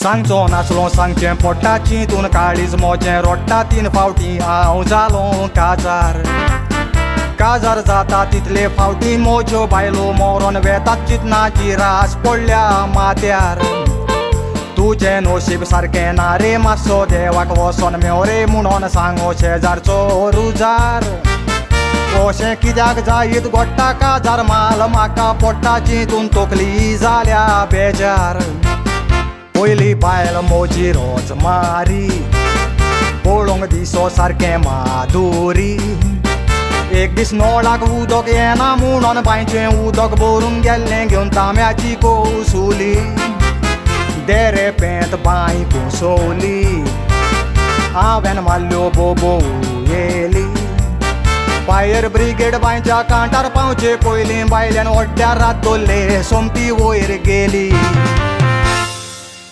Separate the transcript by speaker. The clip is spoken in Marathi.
Speaker 1: सांगचो नासलो सांगचें पडटा चिंतून काळीज मोचें रोडटा 3 फावटी हांव जालो काजार जाता तितले फावटी मोज्यो बायलो मोरोन वेतात चिंतनाची रास पडल्या माथ्यार तुजें नोशीब सारकें ना रे मातसो देवाक वचोन मेव रे म्हणोन सांगो शेजारचो रुजार अशें कित्याक जायत घोडटा काजार माल म्हाका पडटा चिंतून तकली जाल्या बेजार पयली बायल मोजी रोज मारी पळोवंक दिसो सारकें माधुरी एक दीस नोळाक उदक येना म्हणोन बांयचें उदक भरून गेल्लें घेवन तांब्याची कोसुली देरे पेंत बांय घुसोवली हांवें मारल्यो बोबो येली फायर ब्रिगेड बांयच्या कांटार पावचे पयलीं बायल्यान ओड्ड्यार रात दवरले सोमती वयर गेली।